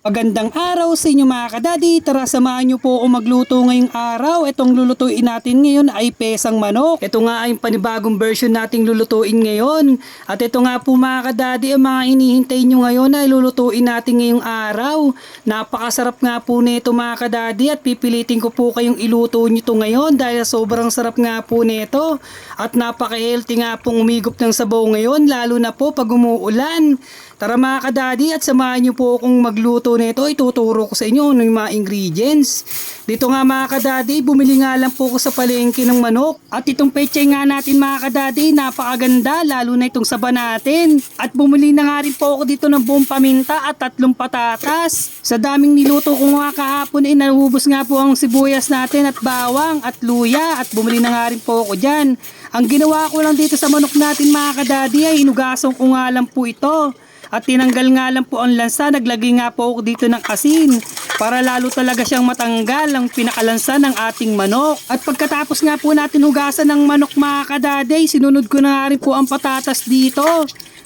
Magandang araw sa inyo mga kadadi. Tara samahan nyo po ako magluto ngayong araw. Itong lulutuin natin ngayon ay pesang manok. Ito nga ay panibagong version nating lulutuin ngayon. At ito nga po mga kadadi ang mga hinihintay nyo ngayon ay lulutuin natin ngayong araw. Napakasarap nga po nito mga kadadi at pipilitin ko po kayong iluto nyo ito ngayon dahil sobrang sarap nga po nito. At napaka-healthy nga pong umigop ng sabaw ngayon lalo na po pag umuulan. Tara mga kadadi at samahan nyo po akong magluto nito. Ituturo ko sa inyo ng mga ingredients. Dito nga mga kadadi, bumili nga lang po ako sa palengke ng manok. At itong pechay nga natin mga kadadi, napakaganda lalo na itong saba natin. At bumili na nga rin po ako dito ng buong paminta at 3 patatas. Sa daming niluto ko nga kahapon ay naubos nga po ang sibuyas natin at bawang at luya. At bumili na nga rin po ako dyan. Ang ginawa ko lang dito sa manok natin mga kadadi ay hinugasan ko nga lang po ito. At tinanggal nga lang po ang lansa, naglagay nga po ako dito ng asin para lalo talaga siyang matanggal ang pinakalansa ng ating manok. At pagkatapos nga po natin hugasan ng manok mga kadade, sinunod ko na nga rin po ang patatas dito.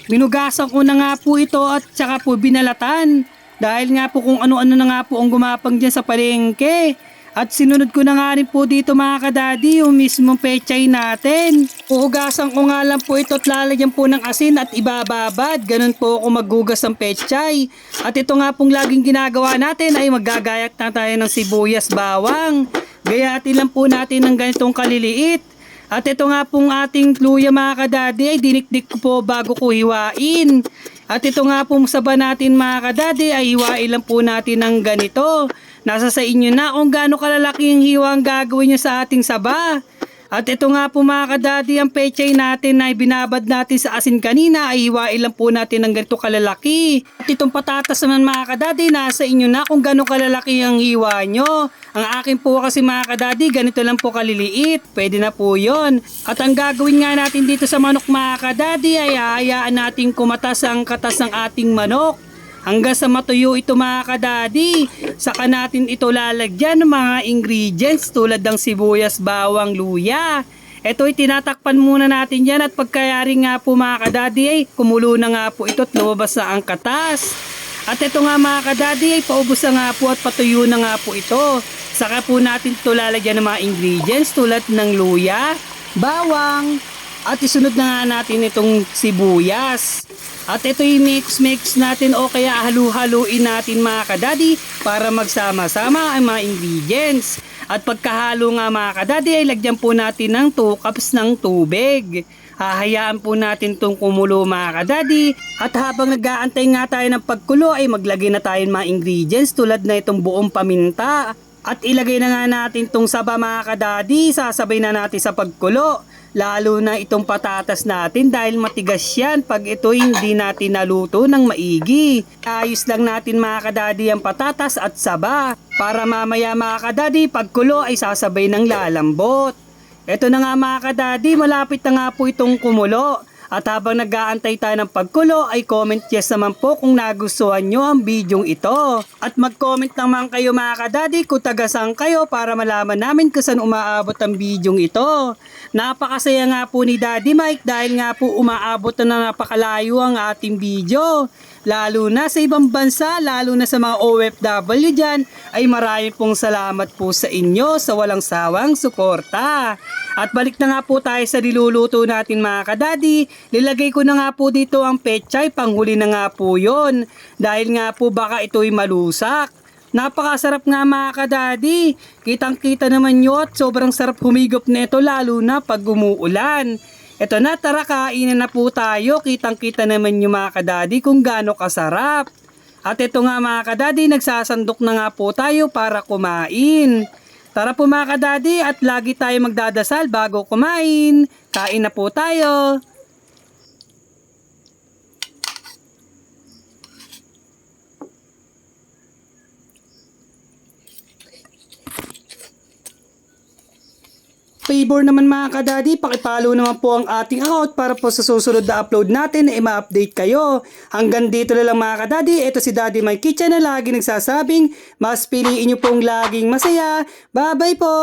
Binugasan ko na nga po ito at saka po binalatan dahil nga po kung ano-ano na nga po ang gumapang dyan sa palengke. At sinunod ko na nga rin po dito mga kadadi yung mismong pechay natin. Uhugasan ko nga lang po ito at lalagyan po ng asin at ibababad. Ganun po ako maghugas ng pechay. At ito nga pong laging ginagawa natin ay maggagayak na tayo ng sibuyas bawang. Gayatin lang po natin ng ganitong kaliliit. At ito nga pong ating luya mga kadadi ay dinikdik ko po bago ko hiwain. At ito nga pong saba natin mga kadadi ay hiwain lang po natin ng ganito. Nasa sa inyo na kung gaano kalalaki ang hiwang gagawin nyo sa ating saba. At ito nga po mga kadadi, ang pechay natin na binabad natin sa asin kanina ay hiwain lang po natin ng ganito kalalaki. At itong patatas naman mga kadadi, nasa inyo na kung gaano kalalaki ang hiwa nyo. Ang akin po kasi mga kadadi, ganito lang po kaliliit. Pwede na po yon. At ang gagawin nga natin dito sa manok mga kadadi ay hahayaan natin kumatas ang katas ng ating manok. Hanggang sa matuyo ito mga kadadi, saka natin ito lalagyan ng mga ingredients tulad ng sibuyas, bawang, luya. Ito ay tinatakpan muna natin yan at pagkayari nga po mga kadadi ay kumulo na nga po ito at lumabas na ang katas. At ito nga mga kadadi ay paubos na nga po at patuyo na nga po ito. Saka po natin ito lalagyan ng mga ingredients tulad ng luya, bawang, at isunod na nga natin itong sibuyas. At ito yung mix natin o kaya halu-haluin natin mga kadadi para magsama-sama ang mga ingredients. At pagkahalo nga mga kadadi ay lagyan po natin ng 2 cups ng tubig. Hahayaan po natin itong kumulo mga kadadi. At habang nag-aantay nga tayo ng pagkulo ay maglagay na tayo ng mga ingredients tulad na itong buong paminta. At ilagay na nga natin itong saba mga kadadi, sasabay na natin sa pagkulo. Lalo na itong patatas natin dahil matigas yan pag ito hindi natin naluto ng maigi. Ayos lang natin mga kadadi ang patatas at saba para mamaya mga kadadi pagkulo ay sasabay ng lalambot. Ito na nga mga kadadi, malapit na nga po itong kumulo. At habang nag-aantay tayo ng pagkulo ay comment yes naman po kung nagustuhan nyo ang bidyong ito. At mag-comment naman kayo mga kadadi kung taga-saan kayo para malaman namin kung saan umaabot ang bidyong ito. Napakasaya nga po ni Daddy Mike dahil nga po umaabot na napakalayo ang ating video. Lalo na sa ibang bansa, lalo na sa mga OFW dyan, ay marami pong salamat po sa inyo sa walang sawang suporta. At balik na nga po tayo sa niluluto natin mga kadadi. Nilagay ko na nga po dito ang pechay, panghuli na nga po yon. Dahil nga po baka ito'y malusak. Napakasarap nga mga kadadi. Kitang-kita naman nyo at sobrang sarap humigop nito lalo na pag umuulan. Eto na, tara kainin na po tayo. Kitang-kita naman yung mga kadadi kung gaano kasarap. At ito nga mga kadadi, nagsasandok na nga po tayo para kumain. Tara po mga kadadi at lagi tayo magdadasal bago kumain. Kain na po tayo. Favor naman mga kadadi, pakipollow naman po ang ating account para po sa susunod na upload natin ay ma-update kayo. Hanggang dito na lang mga kadadi, ito si Daddy Mike Kitchen na lagi nagsasabing, mas piliin nyo pong laging masaya. Bye bye po!